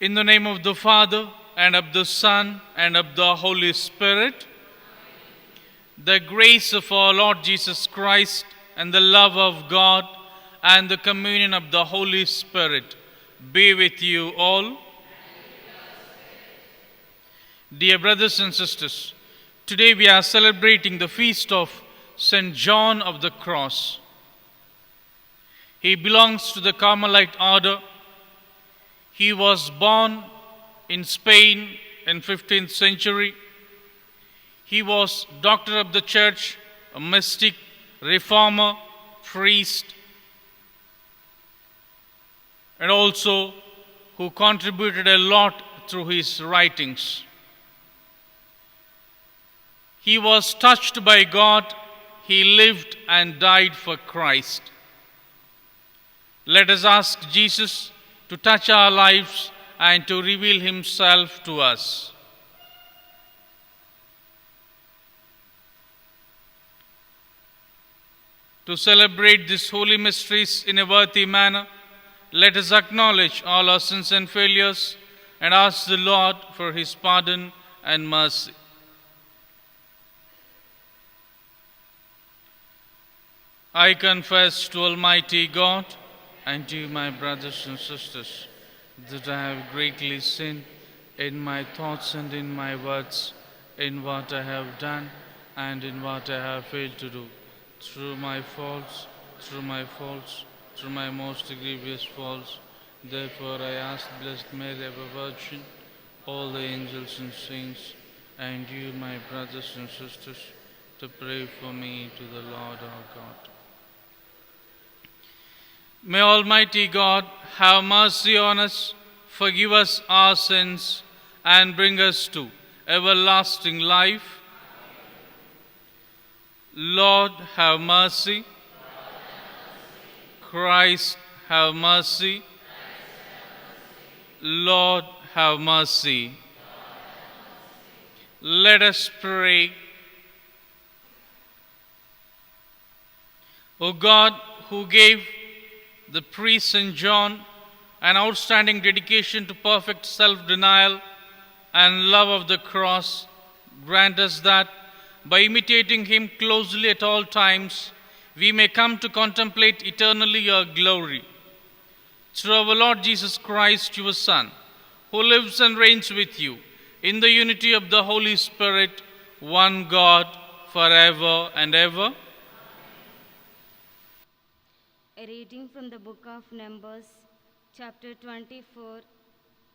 In the name of the Father, and of the Son, and of the Holy Spirit, the grace of our Lord Jesus Christ, and the love of God, and the communion of the Holy Spirit be with you all. Dear brothers and sisters, today we are celebrating the feast of St. John of the Cross. He belongs to the Carmelite order. He was born in Spain in 15th century. He was doctor of the church, a mystic, reformer, priest, and also who contributed a lot through his writings. He was touched by God. He lived and died for Christ. Let us ask Jesus to touch our lives and to reveal himself to us. To celebrate these holy mysteries in a worthy manner, let us acknowledge all our sins and failures and ask the Lord for his pardon and mercy. I confess to Almighty God and to you, my brothers and sisters, that I have greatly sinned in my thoughts and in my words, in what I have done and in what I have failed to do, through my faults, through my most grievous faults. Therefore I ask Blessed Mary, ever Virgin, all the angels and saints, and you, my brothers and sisters, to pray for me to the Lord our God. May Almighty God have mercy on us, forgive us our sins, and bring us to everlasting life. Lord, have mercy. Christ, have mercy. Lord, have mercy. Let us pray. O God, who gave the priest St. John an outstanding dedication to perfect self-denial and love of the cross, grant us that, by imitating him closely at all times, we may come to contemplate eternally your glory. Through our Lord Jesus Christ, your Son, who lives and reigns with you in the unity of the Holy Spirit, one God, forever and ever. A reading from the book of Numbers, chapter 24,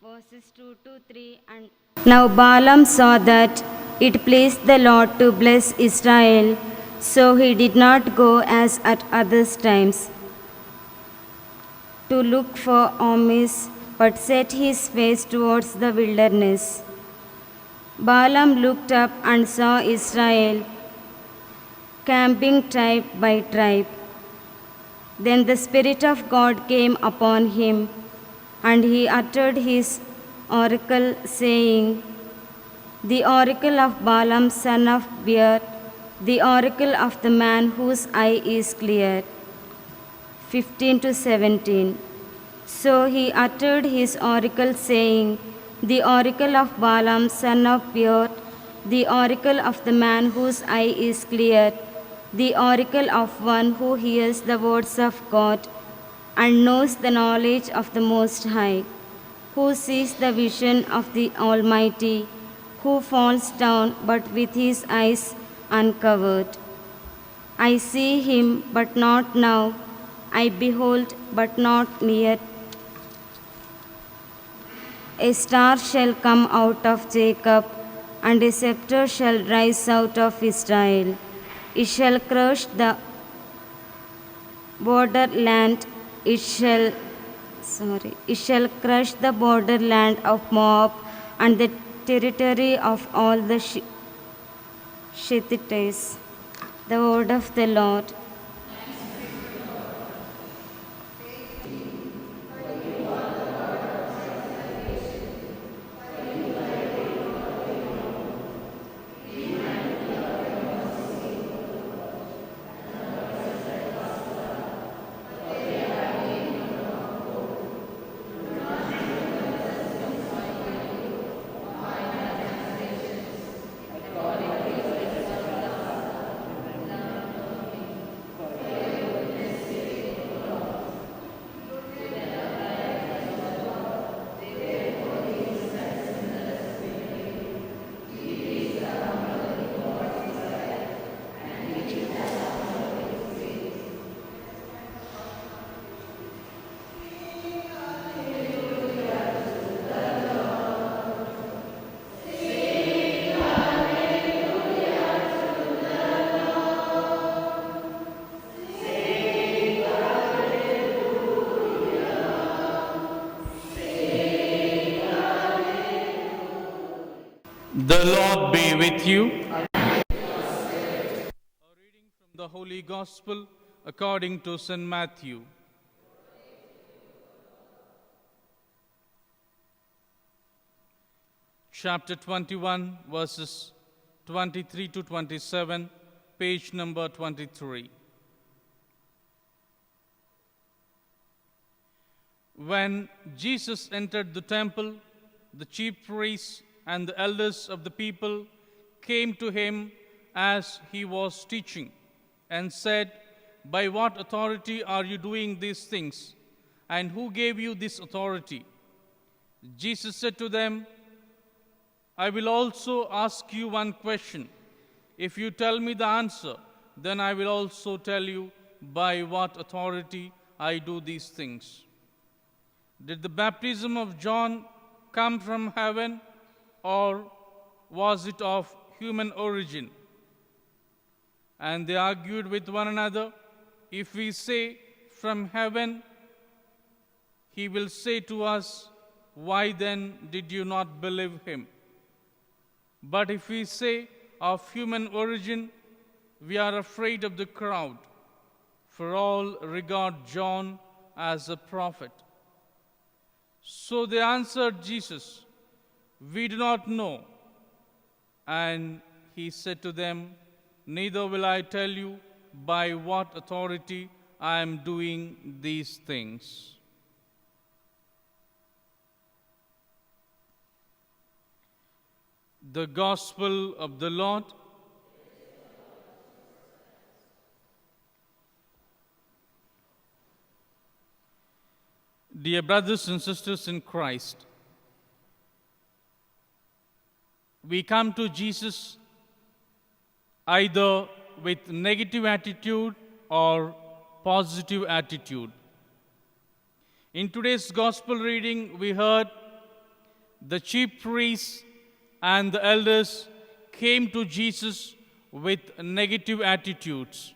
verses 2 to 3. And now Balaam saw that it pleased the Lord to bless Israel, so he did not go as at other times to look for armies, but set his face towards the wilderness. Balaam looked up and saw Israel camping tribe by tribe. Then the Spirit of God came upon him, and he uttered his oracle, saying, "The oracle of Balaam son of Beor, the oracle of the man whose eye is clear." 15 to 17. So he uttered his oracle, saying, "The oracle of Balaam son of Beor, the oracle of the man whose eye is clear, the oracle of one who hears the words of God and knows the knowledge of the Most High, who sees the vision of the Almighty, who falls down but with his eyes uncovered. I see him, but not now. I behold, but not near. A star shall come out of Jacob, and a scepter shall rise out of Israel. It shall crush the borderland. It shall crush the borderland of Moab and the territory of all the Shittites." The word of the Lord. The Lord be with you. A reading from the Holy Gospel according to St. Matthew. Chapter 21, verses 23 to 27, page number 23. When Jesus entered the temple, the chief priests and the elders of the people came to him as he was teaching and said, "By what authority are you doing these things? And who gave you this authority?" Jesus said to them, "I will also ask you one question. If you tell me the answer, then I will also tell you by what authority I do these things. Did the baptism of John come from heaven, or was it of human origin?" And they argued with one another. "If we say from heaven, he will say to us, 'Why then did you not believe him?' But if we say of human origin, we are afraid of the crowd, for all regard John as a prophet." So they answered Jesus, "We do not know." And he said to them, "Neither will I tell you by what authority I am doing these things." The Gospel of the Lord. Dear brothers and sisters in Christ, we come to Jesus either with negative attitude or positive attitude. In today's Gospel reading, we heard the chief priests and the elders came to Jesus with negative attitudes.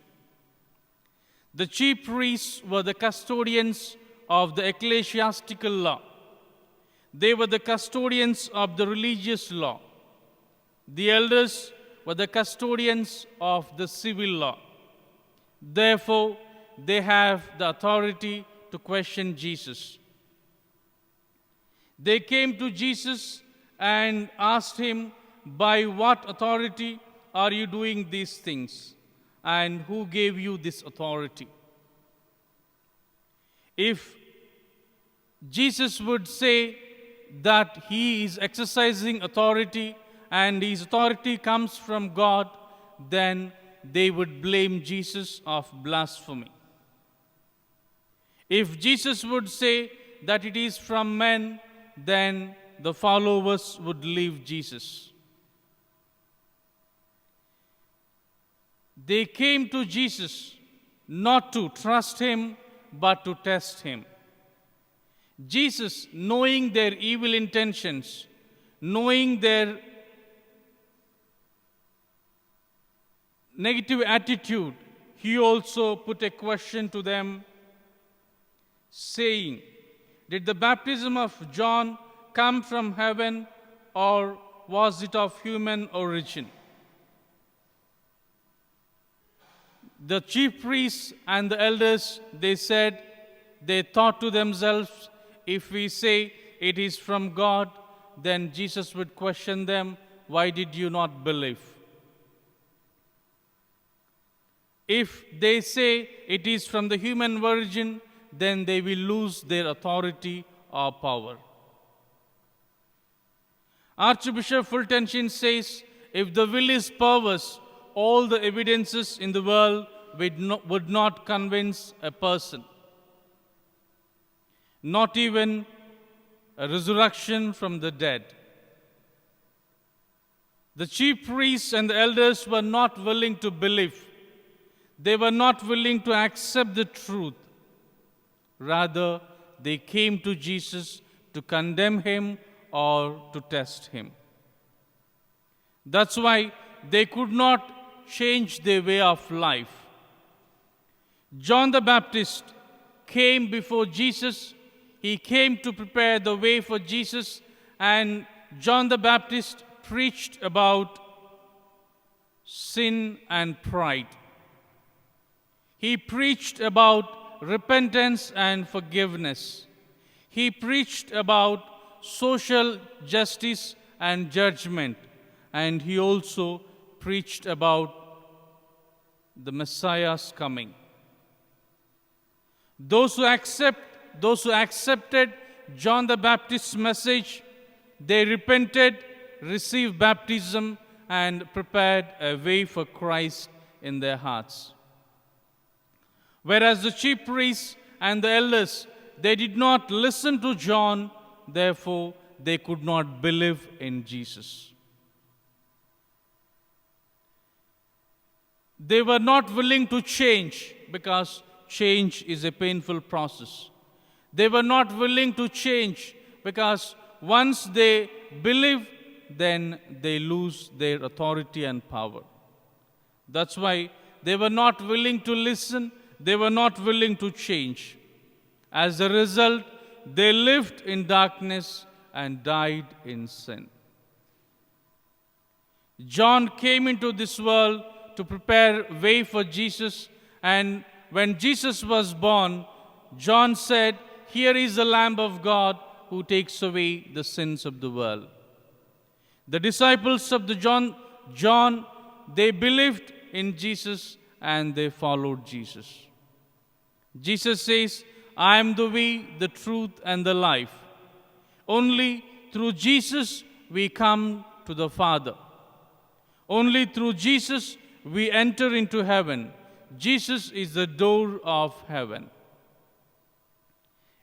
The chief priests were the custodians of the ecclesiastical law. They were the custodians of the religious law. The elders were the custodians of the civil law. Therefore, they have the authority to question Jesus. They came to Jesus and asked him, "By what authority are you doing these things? And who gave you this authority?" If Jesus would say that he is exercising authority and his authority comes from God, then they would blame Jesus of blasphemy. If Jesus would say that it is from men, then the followers would leave Jesus. They came to Jesus not to trust him, but to test him. Jesus, knowing their evil intentions, knowing their negative attitude, he also put a question to them, saying, "Did the baptism of John come from heaven, or was it of human origin?" The chief priests and the elders, they thought to themselves, if we say it is from God, then Jesus would question them, "Why did you not believe?" If they say it is from the human origin, then they will lose their authority or power. Archbishop Fulton says, "If the will is perverse, all the evidences in the world would not convince a person. Not even a resurrection from the dead." The chief priests and the elders were not willing to believe. They were not willing to accept the truth. Rather, they came to Jesus to condemn him or to test him. That's why they could not change their way of life. John the Baptist came before Jesus. He came to prepare the way for Jesus, and John the Baptist preached about sin and pride. He preached about repentance and forgiveness. He preached about social justice and judgment. And he also preached about the Messiah's coming. Those who accepted John the Baptist's message, they repented, received baptism, and prepared a way for Christ in their hearts. Whereas the chief priests and the elders, they did not listen to John, therefore they could not believe in Jesus. They were not willing to change because change is a painful process. They were not willing to change because once they believe, then they lose their authority and power. That's why they were not willing to listen, they were not willing to change. As a result, they lived in darkness and died in sin. John came into this world to prepare way for Jesus, and when Jesus was born, John said, "Here is the Lamb of God who takes away the sins of the world." The disciples of John, they believed in Jesus and they followed Jesus. Jesus says, "I am the way, the truth, and the life." Only through Jesus we come to the Father. Only through Jesus we enter into heaven. Jesus is the door of heaven.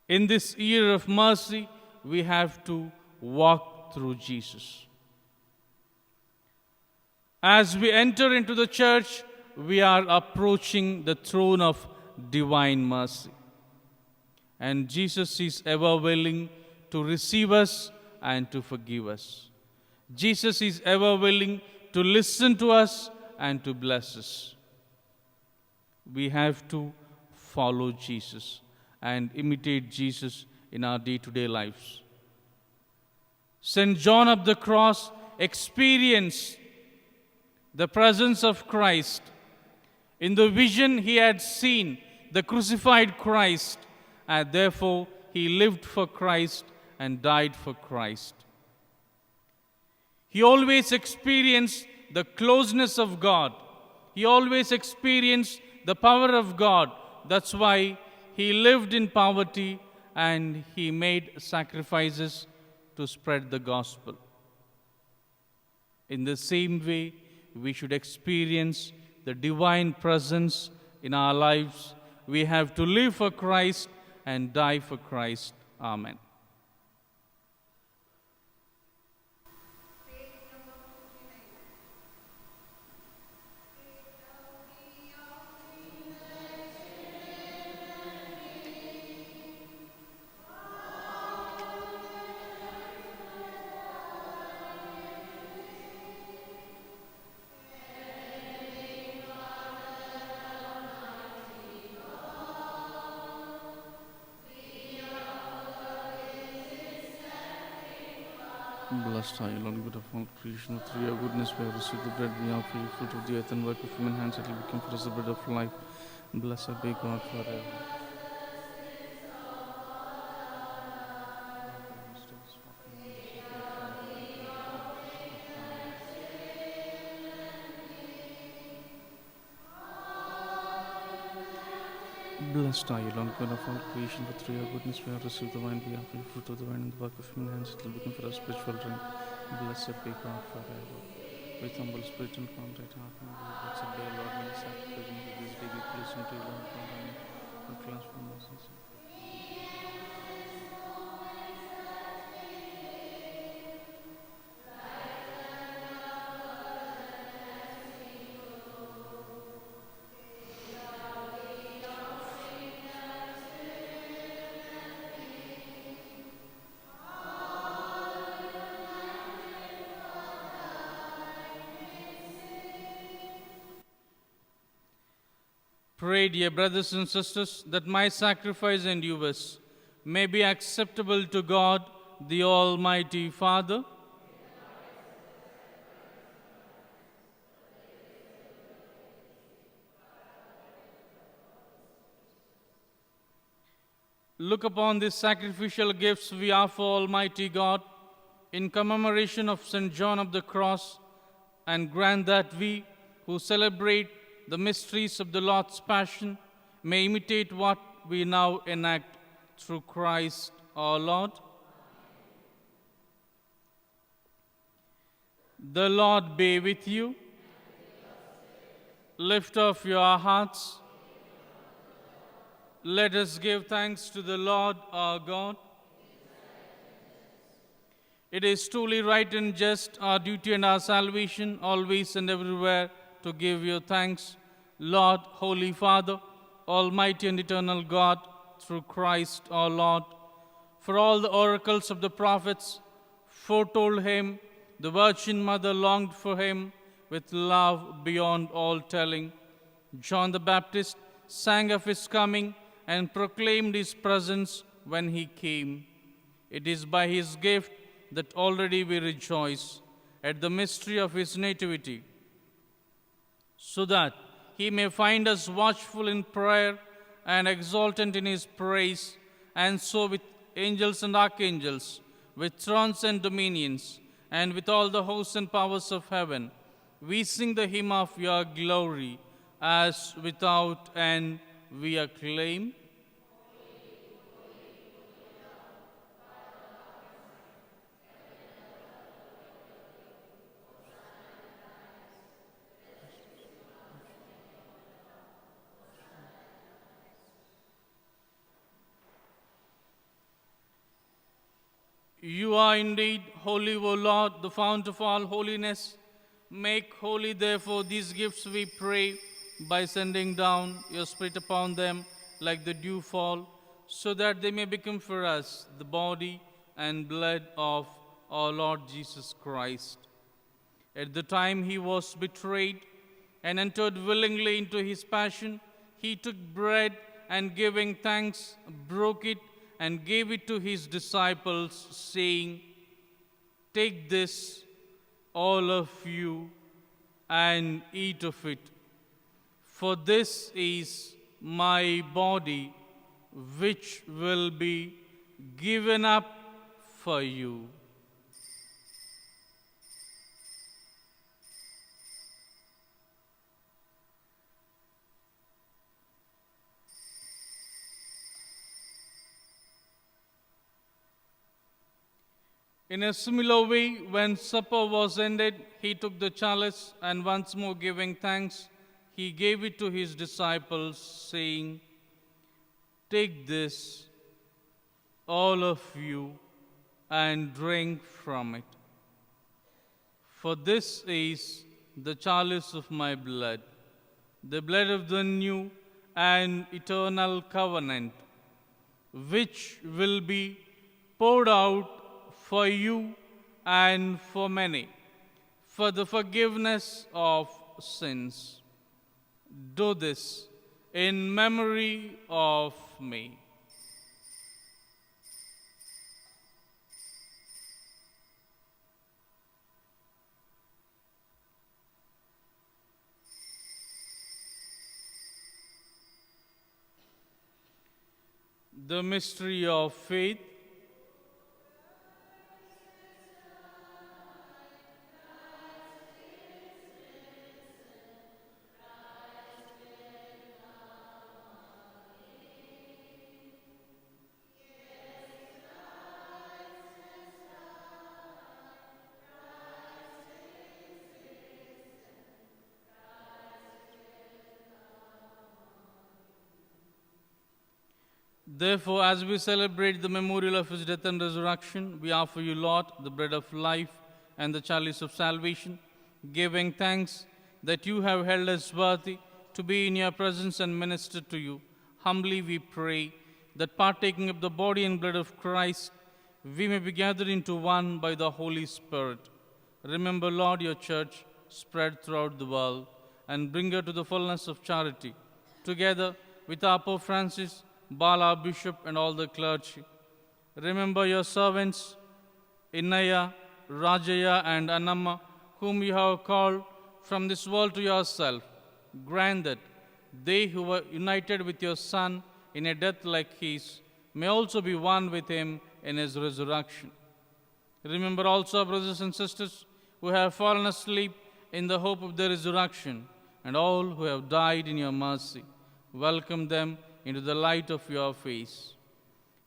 In this year of mercy, we have to walk through Jesus. As we enter into the church, we are approaching the throne of divine mercy. And Jesus is ever willing to receive us and to forgive us. Jesus is ever willing to listen to us and to bless us. We have to follow Jesus and imitate Jesus in our day-to-day lives. St. John of the Cross experienced the presence of Christ. In the vision he had seen the crucified Christ, and therefore he lived for Christ and died for Christ. He always experienced the closeness of God. He always experienced the power of God. That's why he lived in poverty and he made sacrifices to spread the gospel. In the same way, we should experience the divine presence in our lives. We have to live for Christ and die for Christ. Amen. Blessed are you, Lord, God of all creation. Through your goodness we have received the bread we offer you, fruit of the earth and work of human hands. It will become for us the bread of life. Blessed be God forever. Blessed are you, Lord, God of all creation, for through your goodness we have received the wine we offer you, fruit of the vine and the work of human hands. It will become for us spiritual drink. Blessed be God forever. With humble spirit and contrite heart, blessed be Lord, may the sacrifice of this day be pleasing to you, Lord God, and cleanse from us and sin. Pray, dear brothers and sisters, that my sacrifice and yours may be acceptable to God, the Almighty Father. Look upon these sacrificial gifts we offer, Almighty God, in commemoration of St. John of the Cross, and grant that we, who celebrate the mysteries of the Lord's Passion, may imitate what we now enact through Christ our Lord. The Lord be with you. Lift up your hearts. Let us give thanks to the Lord our God. It is truly right and just, our duty and our salvation, always and everywhere, to give you thanks, Lord, Holy Father, Almighty and eternal God, through Christ our Lord. For all the oracles of the prophets foretold him, the Virgin Mother longed for him with love beyond all telling. John the Baptist sang of his coming and proclaimed his presence when he came. It is by his gift that already we rejoice at the mystery of his nativity, so that he may find us watchful in prayer and exultant in his praise, and so with angels and archangels, with thrones and dominions, and with all the hosts and powers of heaven, we sing the hymn of your glory, as without end we acclaim. You are indeed holy, O Lord, the fount of all holiness. Make holy, therefore, these gifts, we pray, by sending down your Spirit upon them like the dewfall, so that they may become for us the body and blood of our Lord Jesus Christ. At the time he was betrayed and entered willingly into his passion, he took bread and, giving thanks, broke it and gave it to his disciples, saying, "Take this, all of you, and eat of it. For this is my body, which will be given up for you." In a similar way, when supper was ended, he took the chalice, and once more giving thanks, he gave it to his disciples, saying, "Take this, all of you, and drink from it. For this is the chalice of my blood, the blood of the new and eternal covenant, which will be poured out for you and for many, for the forgiveness of sins. Do this in memory of me." The mystery of faith. Therefore, as we celebrate the memorial of his death and resurrection, we offer you, Lord, the bread of life and the chalice of salvation, giving thanks that you have held us worthy to be in your presence and minister to you. Humbly we pray that, partaking of the body and blood of Christ, we may be gathered into one by the Holy Spirit. Remember, Lord, your church spread throughout the world, and bring her to the fullness of charity, together with our Pope Francis, Bala, Bishop, and all the clergy. Remember your servants, Innaya, Rajaya, and Annamma, whom you have called from this world to yourself. Grant that they who were united with your Son in a death like his may also be one with him in his resurrection. Remember also our brothers and sisters who have fallen asleep in the hope of the resurrection, and all who have died in your mercy. Welcome them into the light of your face.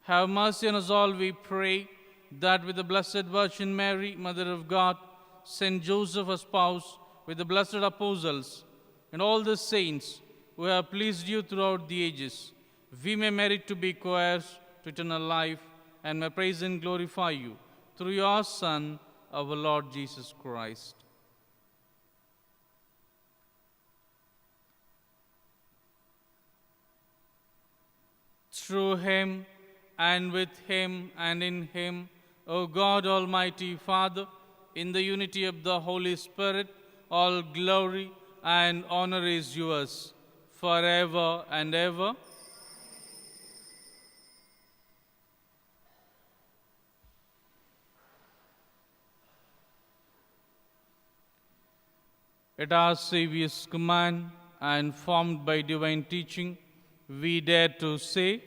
Have mercy on us all, we pray, that with the Blessed Virgin Mary, Mother of God, Saint Joseph, her spouse, with the blessed apostles, and all the saints who have pleased you throughout the ages, we may merit to be co-heirs to eternal life, and may praise and glorify you through your Son, our Lord Jesus Christ. Through him, and with him, and in him, O God, Almighty Father, in the unity of the Holy Spirit, all glory and honor is yours, forever and ever. At our Saviour's command and formed by divine teaching, we dare to say,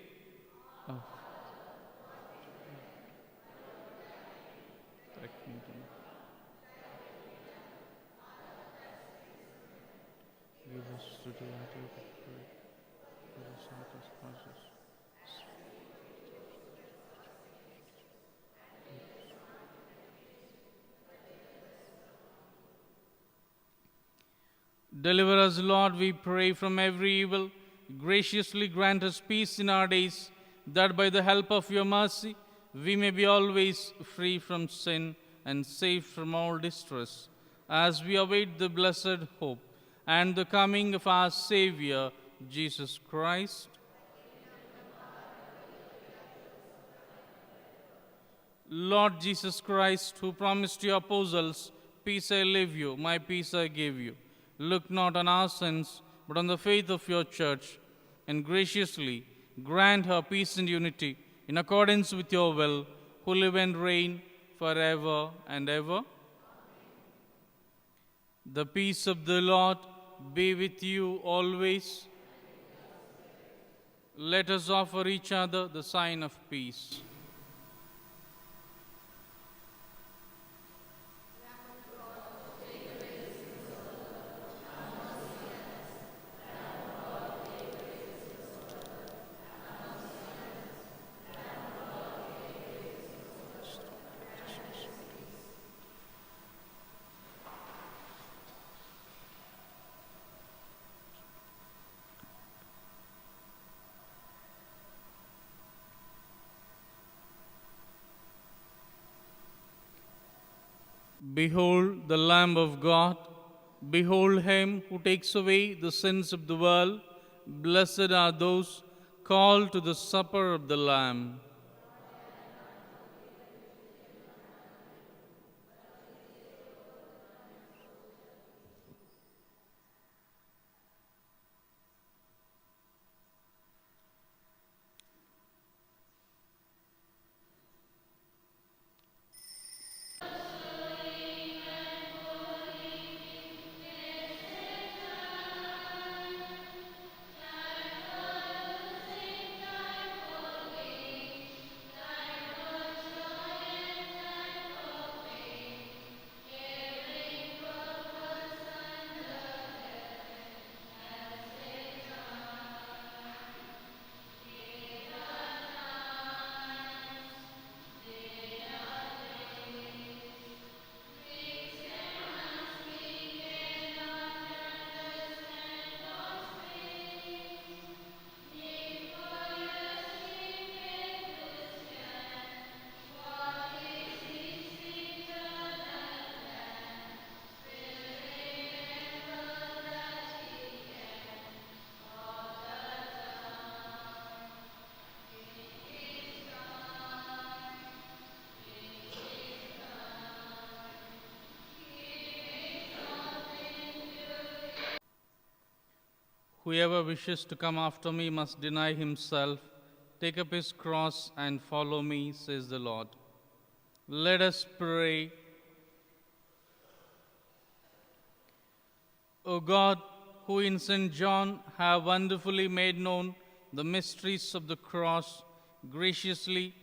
give us today our daily bread. Give us our trespasses. Deliver us, Lord, we pray, from every evil. Graciously grant us peace in our days, that by the help of your mercy we may be always free from sin and safe from all distress, as we await the blessed hope and the coming of our Savior, Jesus Christ. Lord Jesus Christ, who promised to your apostles, peace I leave you, my peace I give you, look not on our sins, but on the faith of your church, and graciously grant her peace and unity in accordance with your will, who live and reign forever and ever. The peace of the Lord be with you always. Let us offer each other the sign of peace. Behold the Lamb of God. Behold him who takes away the sins of the world. Blessed are those called to the supper of the Lamb. Whoever wishes to come after me must deny himself, take up his cross, and follow me, says the Lord. Let us pray. O God, who in St. John have wonderfully made known the mysteries of the cross, graciously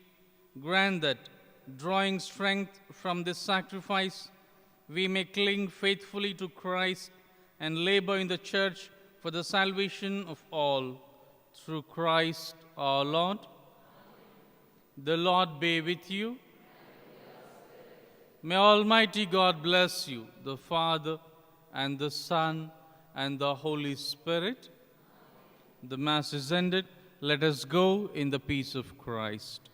grant that, drawing strength from this sacrifice, we may cling faithfully to Christ and labor in the Church for the salvation of all. Through Christ our Lord. The Lord be with you. May Almighty God bless you, the Father, and the Son, and the Holy Spirit. The Mass is ended. Let us go in the peace of Christ.